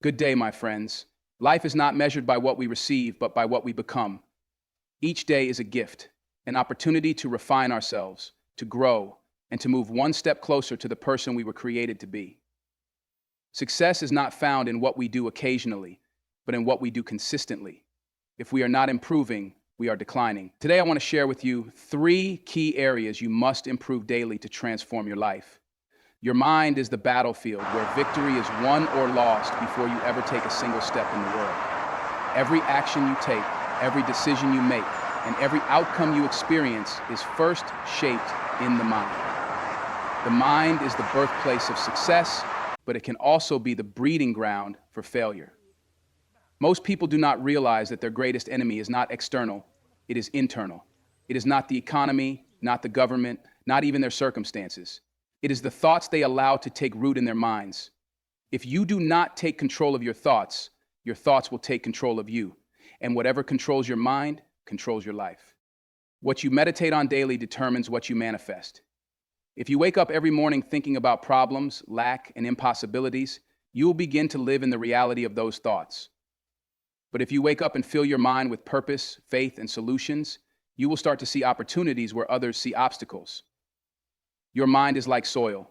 Good day, my friends. Life is not measured by what we receive, but by what we become. Each day is a gift, an opportunity to refine ourselves, to grow, and to move one step closer to the person we were created to be. Success is not found in what we do occasionally, but in what we do consistently. If we are not improving, we are declining. Today, I want to share with you 3 key areas you must improve daily to transform your life. Your mind is the battlefield where victory is won or lost before you ever take a single step in the world. Every action you take, every decision you make, and every outcome you experience is first shaped in the mind. The mind is the birthplace of success, but it can also be the breeding ground for failure. Most people do not realize that their greatest enemy is not external, it is internal. It is not the economy, not the government, not even their circumstances. It is the thoughts they allow to take root in their minds. If you do not take control of your thoughts will take control of you. And whatever controls your mind, controls your life. What you meditate on daily determines what you manifest. If you wake up every morning thinking about problems, lack, and impossibilities, you will begin to live in the reality of those thoughts. But if you wake up and fill your mind with purpose, faith, and solutions, you will start to see opportunities where others see obstacles. Your mind is like soil.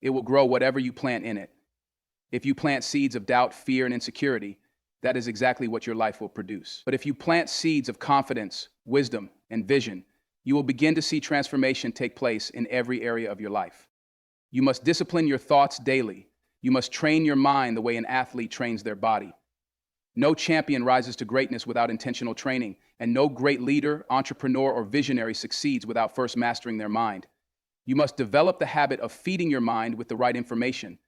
It will grow whatever you plant in it. If you plant seeds of doubt, fear, and insecurity, that is exactly what your life will produce. But if you plant seeds of confidence, wisdom, and vision, you will begin to see transformation take place in every area of your life. You must discipline your thoughts daily. You must train your mind the way an athlete trains their body. No champion rises to greatness without intentional training, and no great leader, entrepreneur, or visionary succeeds without first mastering their mind. You must develop the habit of feeding your mind with the right information.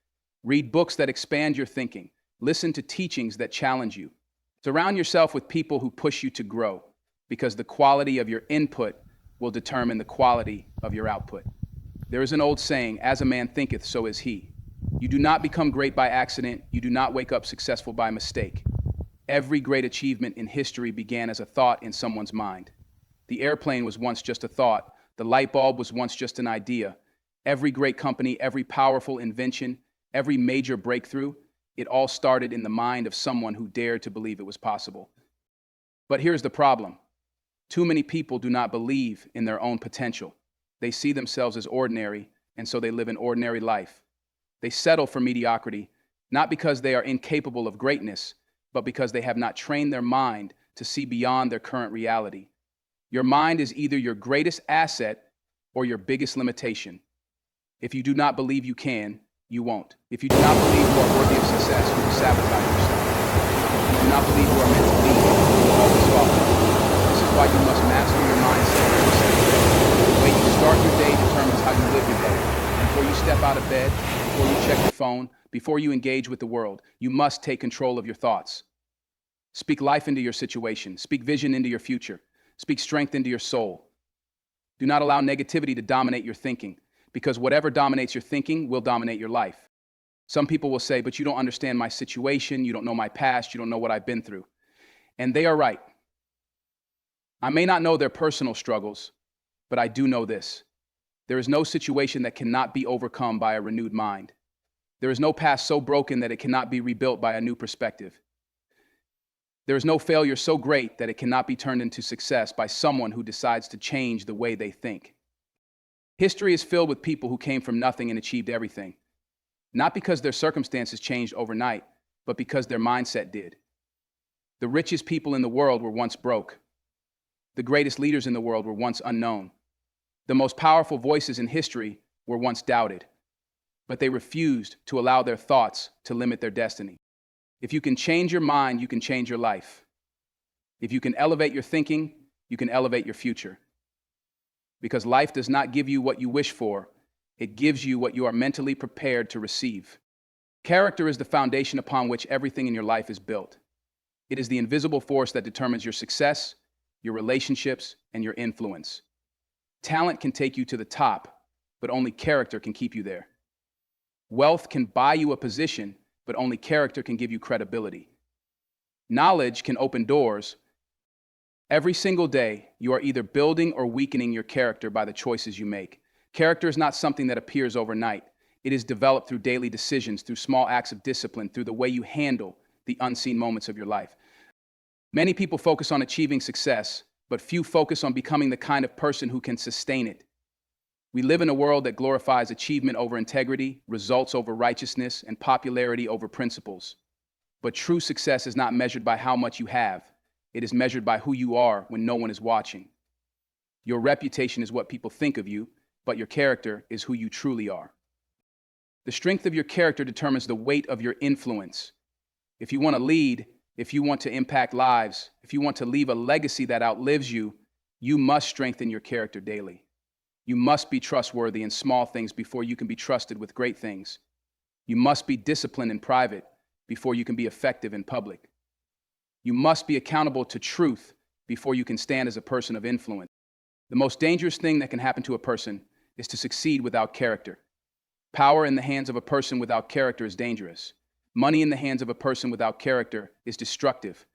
Read books that expand your thinking. Listen to teachings that challenge you. Surround yourself with people who push you to grow, because the quality of your input will determine the quality of your output. There is an old saying, as a man thinketh, so is he. You do not become great by accident. You do not wake up successful by mistake. Every great achievement in history began as a thought in someone's mind. The airplane was once just a thought. The light bulb was once just an idea. Every great company, every powerful invention, every major breakthrough, it all started in the mind of someone who dared to believe it was possible. But here's the problem. Too many people do not believe in their own potential. They see themselves as ordinary, and so they live an ordinary life. They settle for mediocrity, not because they are incapable of greatness, but because they have not trained their mind to see beyond their current reality. Your mind is either your greatest asset or your biggest limitation. If you do not believe you can, you won't. If you do not believe you are worthy of success, you will sabotage yourself. If you do not believe you are meant to lead, you will always follow. This is why you must master your mindset every single day. The way you start your day determines how you live your day. Before you step out of bed, before you check your phone, before you engage with the world, you must take control of your thoughts. Speak life into your situation. Speak vision into your future. Speak strength into your soul. Do not allow negativity to dominate your thinking, because whatever dominates your thinking will dominate your life. Some people will say, but you don't understand my situation, you don't know my past, you don't know what I've been through. And they are right. I may not know their personal struggles, but I do know this. There is no situation that cannot be overcome by a renewed mind. There is no past so broken that it cannot be rebuilt by a new perspective. There is no failure so great that it cannot be turned into success by someone who decides to change the way they think. History is filled with people who came from nothing and achieved everything. Not because their circumstances changed overnight, but because their mindset did. The richest people in the world were once broke. The greatest leaders in the world were once unknown. The most powerful voices in history were once doubted, but they refused to allow their thoughts to limit their destiny. If you can change your mind, you can change your life. If you can elevate your thinking, you can elevate your future. Because life does not give you what you wish for, it gives you what you are mentally prepared to receive. Character is the foundation upon which everything in your life is built. It is the invisible force that determines your success, your relationships, and your influence. Talent can take you to the top, but only character can keep you there. Wealth can buy you a position, but only character can give you credibility. Knowledge can open doors. Every single day, you are either building or weakening your character by the choices you make. Character is not something that appears overnight. It is developed through daily decisions, through small acts of discipline, through the way you handle the unseen moments of your life. Many people focus on achieving success, but few focus on becoming the kind of person who can sustain it. We live in a world that glorifies achievement over integrity, results over righteousness, and popularity over principles. But true success is not measured by how much you have. It is measured by who you are when no one is watching. Your reputation is what people think of you, but your character is who you truly are. The strength of your character determines the weight of your influence. If you want to lead, if you want to impact lives, if you want to leave a legacy that outlives you, you must strengthen your character daily. You must be trustworthy in small things before you can be trusted with great things. You must be disciplined in private before you can be effective in public. You must be accountable to truth before you can stand as a person of influence. The most dangerous thing that can happen to a person is to succeed without character. Power in the hands of a person without character is dangerous. Money in the hands of a person without character is destructive.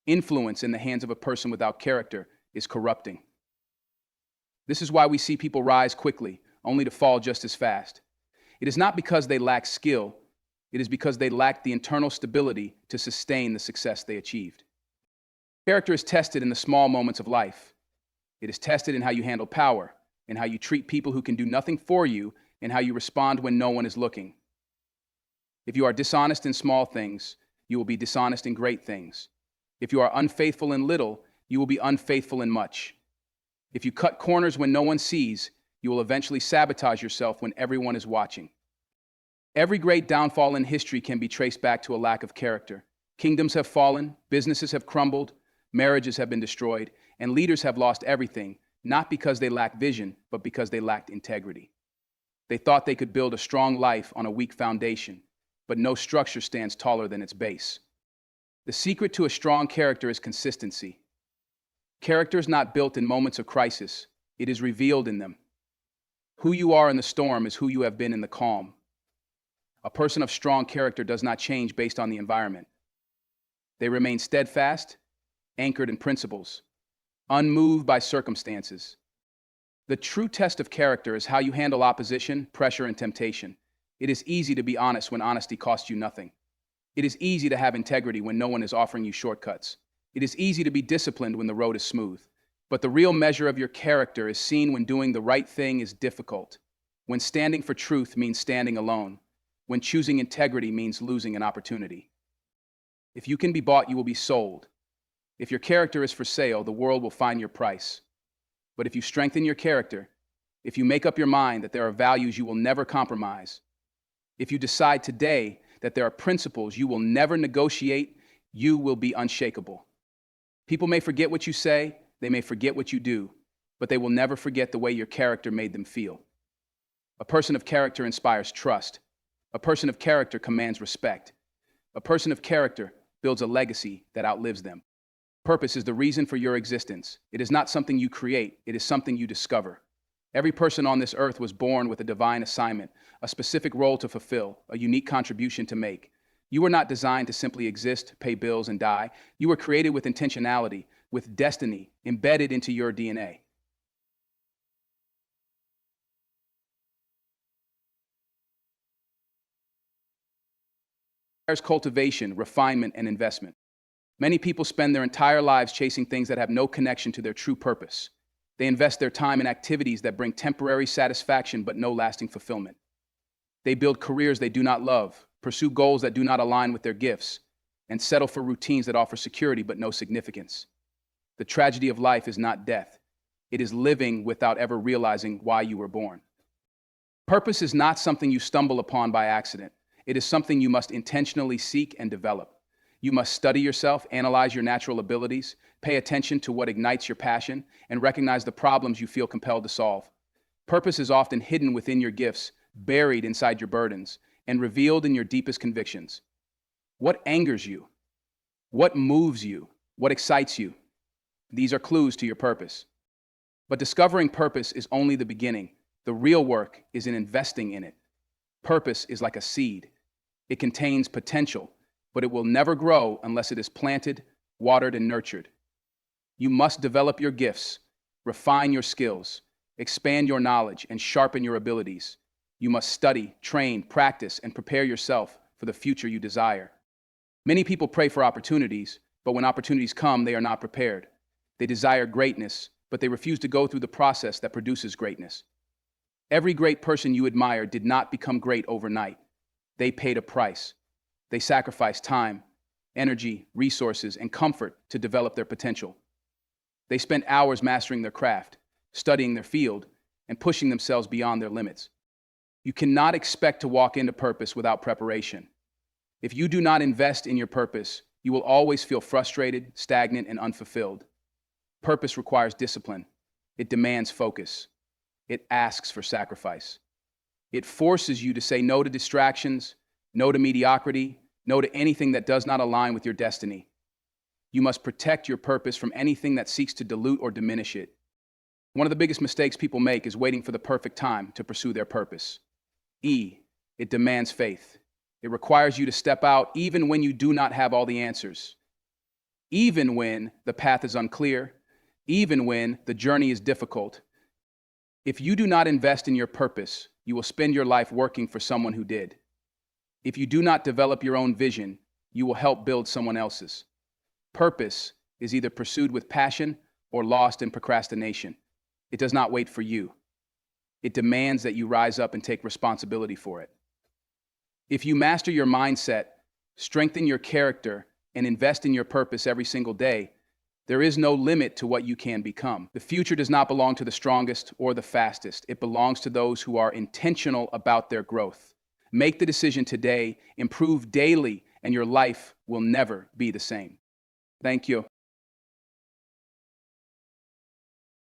Influence in the hands of a person without character is corrupting. This is why we see people rise quickly, only to fall just as fast. It is not because they lack skill, it is because they lack the internal stability to sustain the success they achieved. Character is tested in the small moments of life. It is tested in how you handle power, in how you treat people who can do nothing for you, and how you respond when no one is looking. If you are dishonest in small things, you will be dishonest in great things. If you are unfaithful in little, you will be unfaithful in much. If you cut corners when no one sees, you will eventually sabotage yourself when everyone is watching. Every great downfall in history can be traced back to a lack of character. Kingdoms have fallen, businesses have crumbled, marriages have been destroyed, and leaders have lost everything, not because they lacked vision, but because they lacked integrity. They thought they could build a strong life on a weak foundation, but no structure stands taller than its base. The secret to a strong character is consistency. Character is not built in moments of crisis, it is revealed in them. Who you are in the storm is who you have been in the calm. A person of strong character does not change based on the environment. They remain steadfast, anchored in principles, unmoved by circumstances. The true test of character is how you handle opposition, pressure, and temptation. It is easy to be honest when honesty costs you nothing. It is easy to have integrity when no one is offering you shortcuts. It is easy to be disciplined when the road is smooth. But the real measure of your character is seen when doing the right thing is difficult, when standing for truth means standing alone, when choosing integrity means losing an opportunity. If you can be bought, you will be sold. If your character is for sale, the world will find your price. But if you strengthen your character, if you make up your mind that there are values you will never compromise, if you decide today that there are principles you will never negotiate, you will be unshakable. People may forget what you say, they may forget what you do, but they will never forget the way your character made them feel. A person of character inspires trust. A person of character commands respect. A person of character builds a legacy that outlives them. Purpose is the reason for your existence. It is not something you create, it is something you discover. Every person on this earth was born with a divine assignment, a specific role to fulfill, a unique contribution to make. You were not designed to simply exist, pay bills, and die. You were created with intentionality, with destiny embedded into your DNA. It requires cultivation, refinement, and investment. Many people spend their entire lives chasing things that have no connection to their true purpose. They invest their time in activities that bring temporary satisfaction but no lasting fulfillment. They build careers they do not love, pursue goals that do not align with their gifts, and settle for routines that offer security but no significance. The tragedy of life is not death. It is living without ever realizing why you were born. Purpose is not something you stumble upon by accident. It is something you must intentionally seek and develop. You must study yourself, analyze your natural abilities, pay attention to what ignites your passion, and recognize the problems you feel compelled to solve. Purpose is often hidden within your gifts, buried inside your burdens, and revealed in your deepest convictions. What angers you? What moves you? What excites you? These are clues to your purpose. But discovering purpose is only the beginning. The real work is in investing in it. Purpose is like a seed. It contains potential, but it will never grow unless it is planted, watered, and nurtured. You must develop your gifts, refine your skills, expand your knowledge, and sharpen your abilities. You must study, train, practice, and prepare yourself for the future you desire. Many people pray for opportunities, but when opportunities come, they are not prepared. They desire greatness, but they refuse to go through the process that produces greatness. Every great person you admire did not become great overnight. They paid a price. They sacrificed time, energy, resources, and comfort to develop their potential. They spent hours mastering their craft, studying their field, and pushing themselves beyond their limits. You cannot expect to walk into purpose without preparation. If you do not invest in your purpose, you will always feel frustrated, stagnant, and unfulfilled. Purpose requires discipline. It demands focus. It asks for sacrifice. It forces you to say no to distractions, no to mediocrity, no to anything that does not align with your destiny. You must protect your purpose from anything that seeks to dilute or diminish it. One of the biggest mistakes people make is waiting for the perfect time to pursue their purpose. It demands faith. It requires you to step out even when you do not have all the answers, even when the path is unclear, even when the journey is difficult. If you do not invest in your purpose, you will spend your life working for someone who did. If you do not develop your own vision, you will help build someone else's. Purpose is either pursued with passion or lost in procrastination. It does not wait for you. It demands that you rise up and take responsibility for it. If you master your mindset, strengthen your character, and invest in your purpose every single day, there is no limit to what you can become. The future does not belong to the strongest or the fastest. It belongs to those who are intentional about their growth. Make the decision today, improve daily, and your life will never be the same. Thank you.